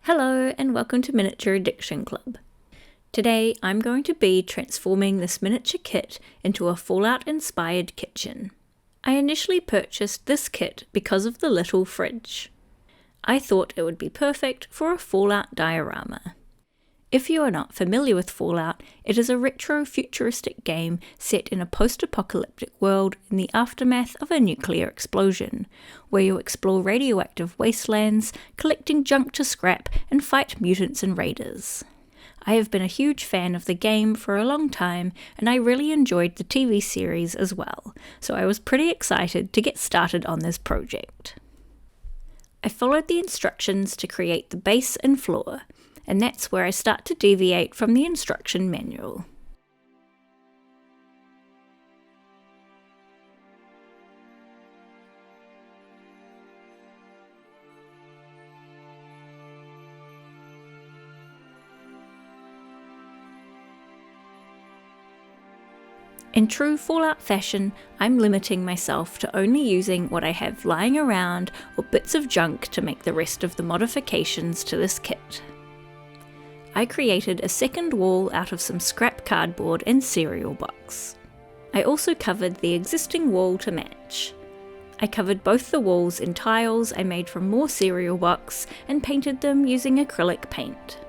Hello and welcome to Miniature Addiction Club. Today I'm going to be transforming this miniature kit into a Fallout-inspired kitchen. I initially purchased this kit because of the little fridge. I thought it would be perfect for a Fallout diorama. If you are not familiar with Fallout, it is a retro-futuristic game set in a post-apocalyptic world in the aftermath of a nuclear explosion, where you explore radioactive wastelands, collecting junk to scrap, and fight mutants and raiders. I have been a huge fan of the game for a long time, and I really enjoyed the TV series as well, so I was pretty excited to get started on this project. I followed the instructions to create the base and floor, and that's where I start to deviate from the instruction manual. In true Fallout fashion, I'm limiting myself to only using what I have lying around or bits of junk to make the rest of the modifications to this kit. I created a second wall out of some scrap cardboard and cereal box. I also covered the existing wall to match. I covered both the walls in tiles I made from more cereal box and painted them using acrylic paint.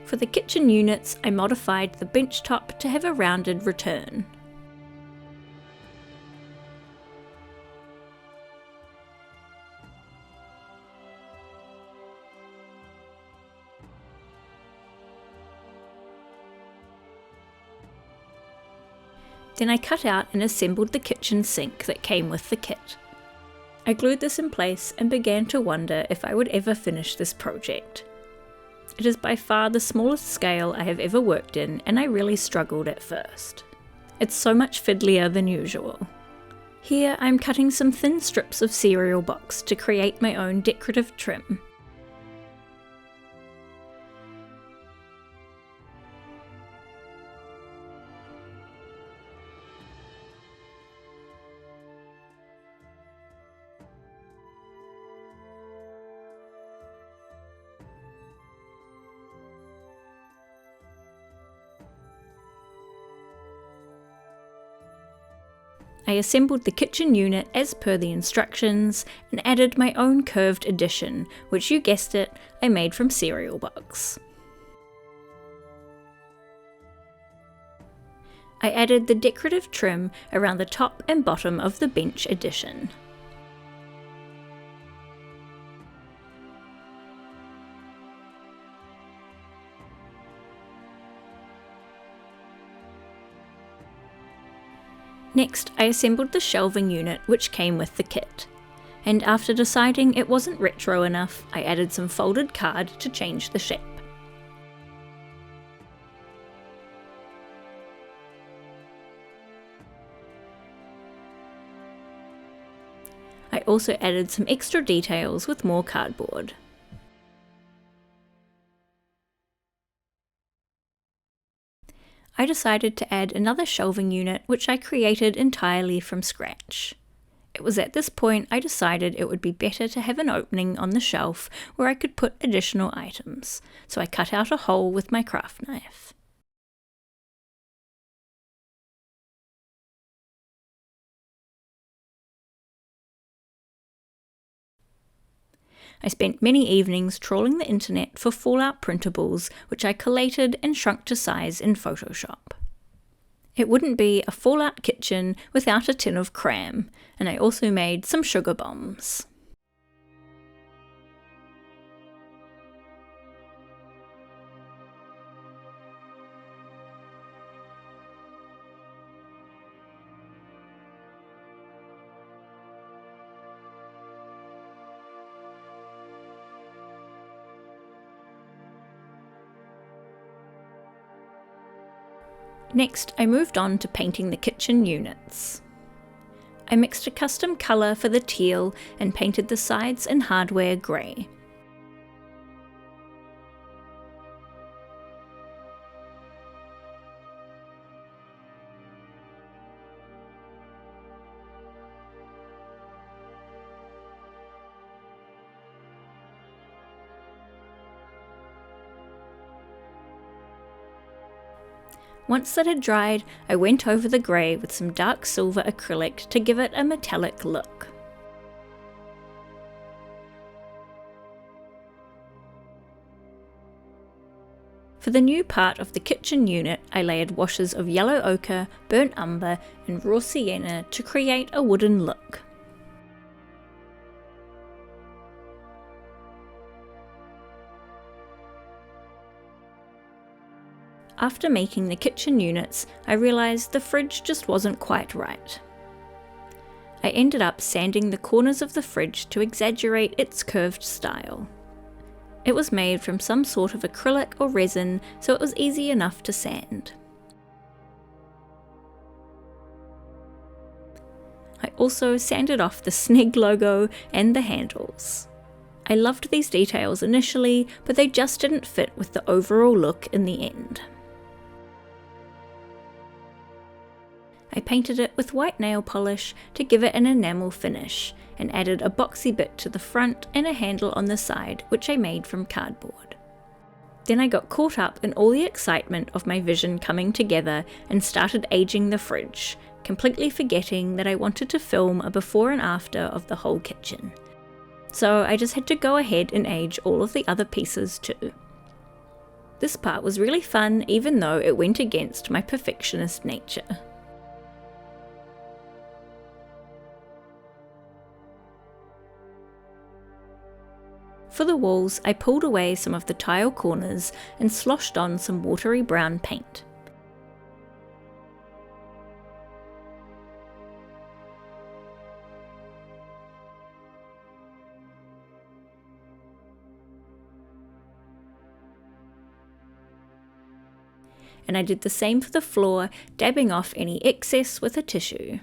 For the kitchen units, I modified the bench top to have a rounded return. Then I cut out and assembled the kitchen sink that came with the kit. I glued this in place and began to wonder if I would ever finish this project. It is by far the smallest scale I have ever worked in, and I really struggled at first. It's so much fiddlier than usual. Here I'm cutting some thin strips of cereal box to create my own decorative trim. I assembled the kitchen unit as per the instructions and added my own curved addition, which you guessed it, I made from cereal box. I added the decorative trim around the top and bottom of the bench addition. Next, I assembled the shelving unit which came with the kit, and after deciding it wasn't retro enough, I added some folded card to change the shape. I also added some extra details with more cardboard. I decided to add another shelving unit which I created entirely from scratch. It was at this point I decided it would be better to have an opening on the shelf where I could put additional items, so I cut out a hole with my craft knife. I spent many evenings trawling the internet for Fallout printables, which I collated and shrunk to size in Photoshop. It wouldn't be a Fallout kitchen without a tin of cram, and I also made some sugar bombs. Next, I moved on to painting the kitchen units. I mixed a custom colour for the teal and painted the sides and hardware grey. Once that had dried, I went over the grey with some dark silver acrylic to give it a metallic look. For the new part of the kitchen unit, I layered washes of yellow ochre, burnt umber and raw sienna to create a wooden look. After making the kitchen units, I realised the fridge just wasn't quite right. I ended up sanding the corners of the fridge to exaggerate its curved style. It was made from some sort of acrylic or resin, so it was easy enough to sand. I also sanded off the Sneg logo and the handles. I loved these details initially, but they just didn't fit with the overall look in the end. I painted it with white nail polish to give it an enamel finish, and added a boxy bit to the front and a handle on the side, which I made from cardboard. Then I got caught up in all the excitement of my vision coming together and started aging the fridge, completely forgetting that I wanted to film a before and after of the whole kitchen. So I just had to go ahead and age all of the other pieces too. This part was really fun, even though it went against my perfectionist nature. For the walls, I pulled away some of the tile corners and sloshed on some watery brown paint. And I did the same for the floor, dabbing off any excess with a tissue.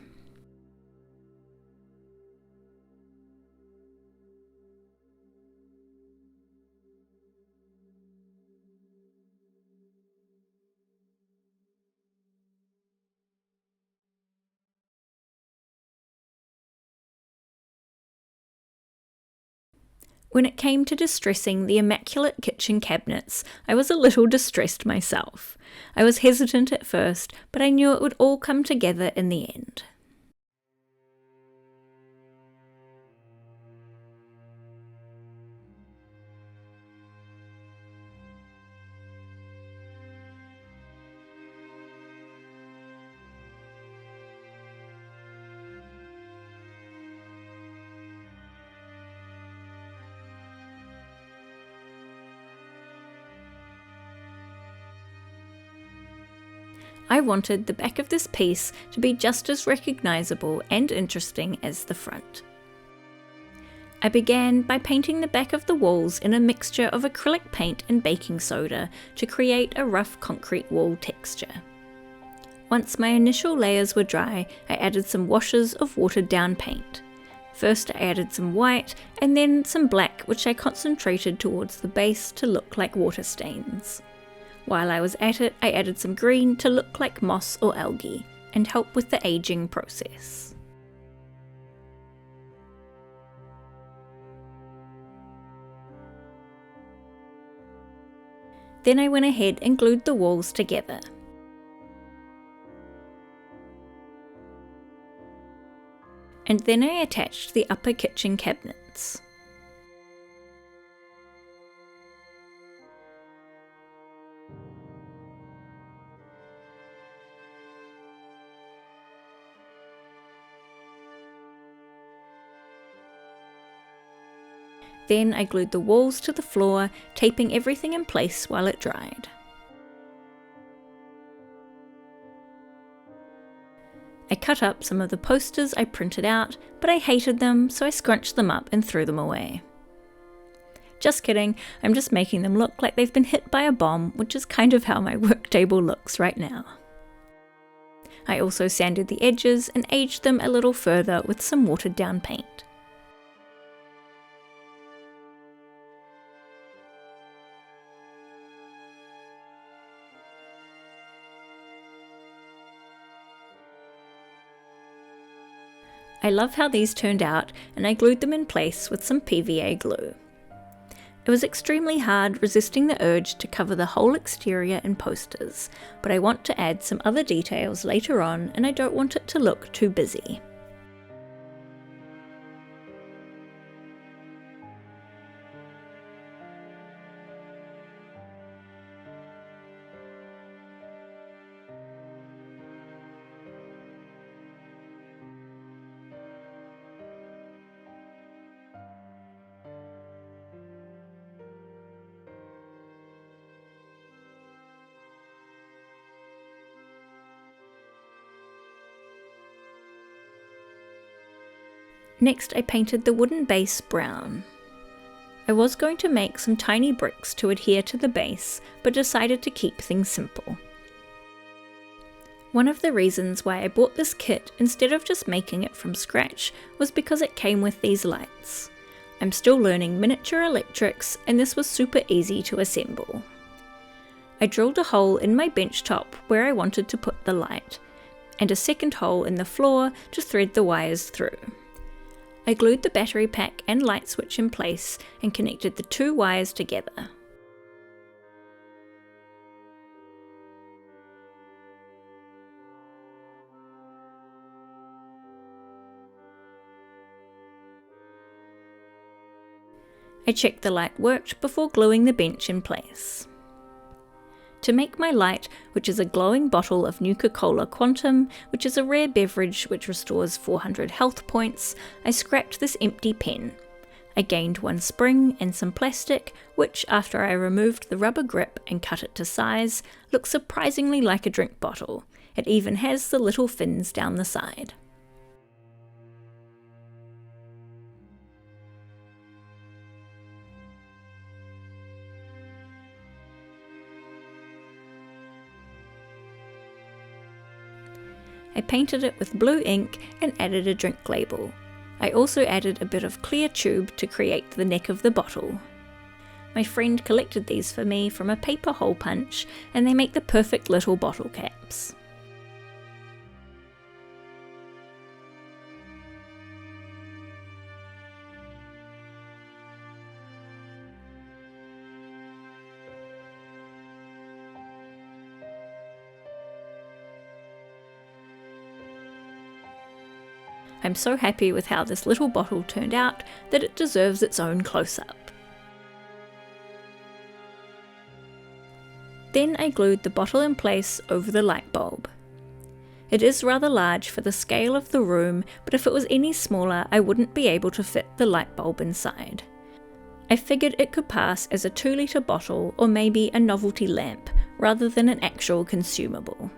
When it came to distressing the immaculate kitchen cabinets, I was a little distressed myself. I was hesitant at first, but I knew it would all come together in the end. I wanted the back of this piece to be just as recognisable and interesting as the front. I began by painting the back of the walls in a mixture of acrylic paint and baking soda to create a rough concrete wall texture. Once my initial layers were dry, I added some washes of watered down paint. First I added some white and then some black, which I concentrated towards the base to look like water stains. While I was at it, I added some green to look like moss or algae, and help with the aging process. Then I went ahead and glued the walls together. And then I attached the upper kitchen cabinets. Then I glued the walls to the floor, taping everything in place while it dried. I cut up some of the posters I printed out, but I hated them, so I scrunched them up and threw them away. Just kidding, I'm just making them look like they've been hit by a bomb, which is kind of how my work table looks right now. I also sanded the edges and aged them a little further with some watered down paint. I love how these turned out, and I glued them in place with some PVA glue. It was extremely hard resisting the urge to cover the whole exterior in posters, but I want to add some other details later on and I don't want it to look too busy. Next, I painted the wooden base brown. I was going to make some tiny bricks to adhere to the base, but decided to keep things simple. One of the reasons why I bought this kit instead of just making it from scratch was because it came with these lights. I'm still learning miniature electrics and this was super easy to assemble. I drilled a hole in my bench top where I wanted to put the light, and a second hole in the floor to thread the wires through. I glued the battery pack and light switch in place and connected the two wires together. I checked the light worked before gluing the bench in place. To make my light, which is a glowing bottle of Nuka-Cola Quantum, which is a rare beverage which restores 400 health points, I scrapped this empty pen. I gained one spring and some plastic, which, after I removed the rubber grip and cut it to size, looks surprisingly like a drink bottle. It even has the little fins down the side. I painted it with blue ink and added a drink label. I also added a bit of clear tube to create the neck of the bottle. My friend collected these for me from a paper hole punch and they make the perfect little bottle caps. I'm so happy with how this little bottle turned out that it deserves its own close-up. Then I glued the bottle in place over the light bulb. It is rather large for the scale of the room, but if it was any smaller I wouldn't be able to fit the light bulb inside. I figured it could pass as a 2-litre bottle or maybe a novelty lamp rather than an actual consumable.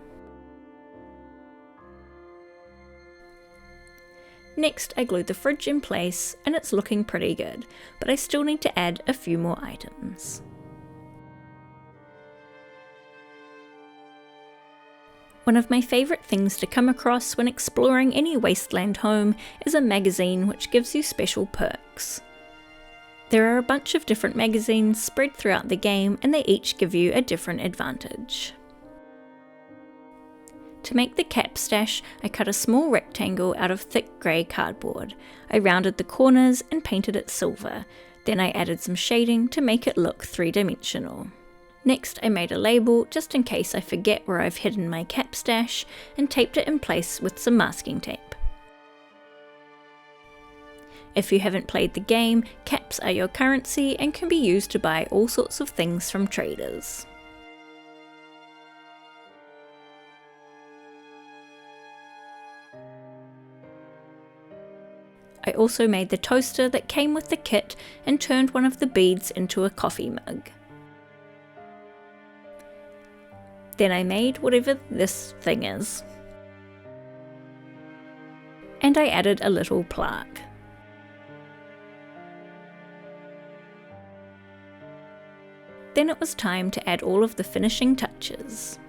Next, I glued the fridge in place and it's looking pretty good, but I still need to add a few more items. One of my favourite things to come across when exploring any wasteland home is a magazine which gives you special perks. There are a bunch of different magazines spread throughout the game and they each give you a different advantage. To make the cap stash, I cut a small rectangle out of thick grey cardboard. I rounded the corners and painted it silver. Then I added some shading to make it look three-dimensional. Next I made a label just in case I forget where I've hidden my cap stash and taped it in place with some masking tape. If you haven't played the game, caps are your currency and can be used to buy all sorts of things from traders. I also made the toaster that came with the kit and turned one of the beads into a coffee mug. Then I made whatever this thing is. And I added a little plaque. Then it was time to add all of the finishing touches.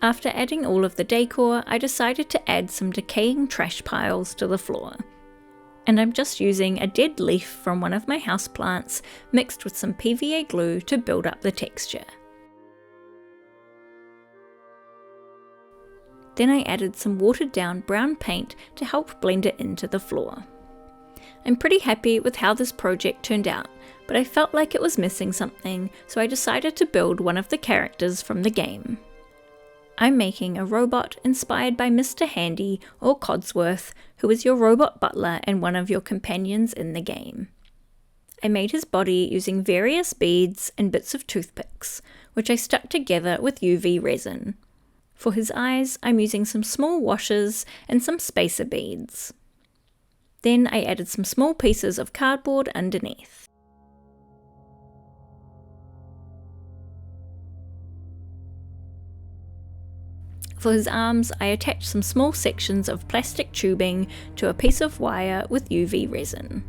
After adding all of the decor, I decided to add some decaying trash piles to the floor. And I'm just using a dead leaf from one of my houseplants mixed with some PVA glue to build up the texture. Then I added some watered down brown paint to help blend it into the floor. I'm pretty happy with how this project turned out, but I felt like it was missing something, so I decided to build one of the characters from the game. I'm making a robot inspired by Mr. Handy or Codsworth, who is your robot butler and one of your companions in the game. I made his body using various beads and bits of toothpicks, which I stuck together with UV resin. For his eyes, I'm using some small washers and some spacer beads. Then I added some small pieces of cardboard underneath. For his arms, I attached some small sections of plastic tubing to a piece of wire with UV resin.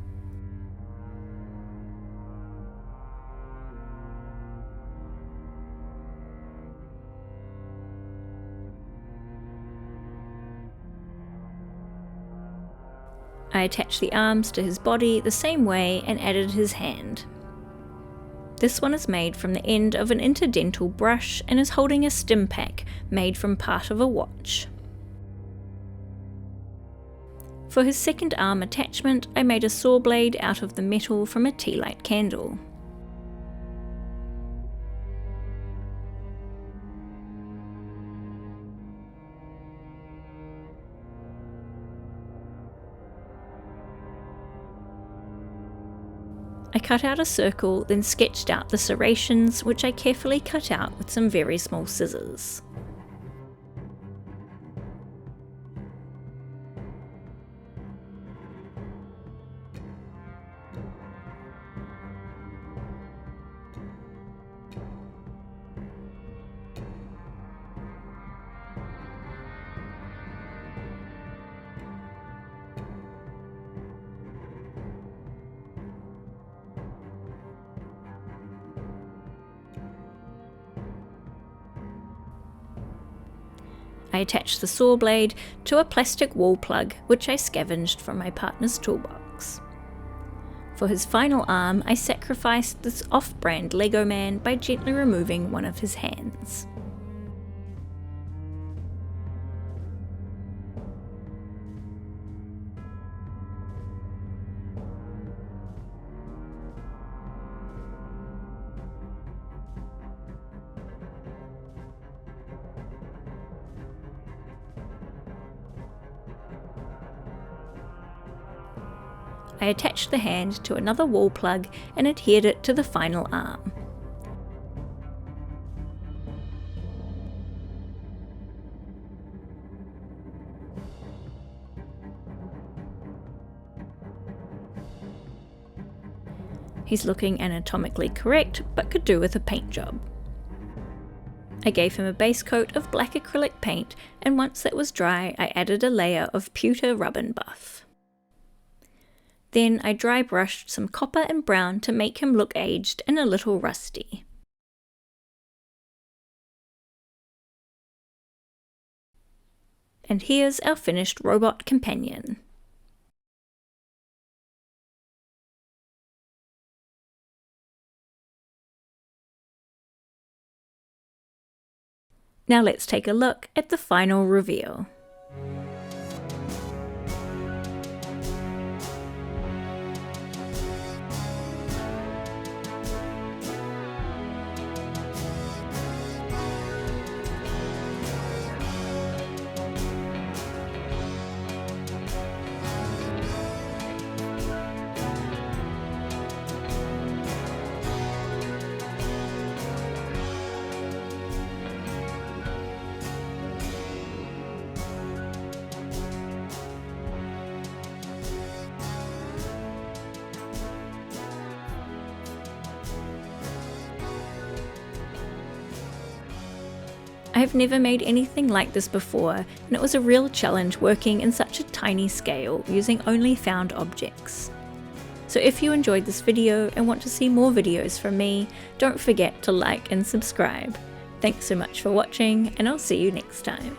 I attached the arms to his body the same way and added his hand. This one is made from the end of an interdental brush and is holding a stim pack made from part of a watch. For his second arm attachment, I made a saw blade out of the metal from a tea light candle. I cut out a circle, then sketched out the serrations, which I carefully cut out with some very small scissors. I attached the saw blade to a plastic wall plug which I scavenged from my partner's toolbox. For his final arm, I sacrificed this off-brand Lego man by gently removing one of his hands. I attached the hand to another wall plug and adhered it to the final arm. He's looking anatomically correct, but could do with a paint job. I gave him a base coat of black acrylic paint, and once that was dry, I added a layer of pewter rub and buff. Then I dry brushed some copper and brown to make him look aged and a little rusty. And here's our finished robot companion. Now let's take a look at the final reveal. I've never made anything like this before, and it was a real challenge working in such a tiny scale using only found objects. So if you enjoyed this video and want to see more videos from me, don't forget to like and subscribe. Thanks so much for watching, and I'll see you next time.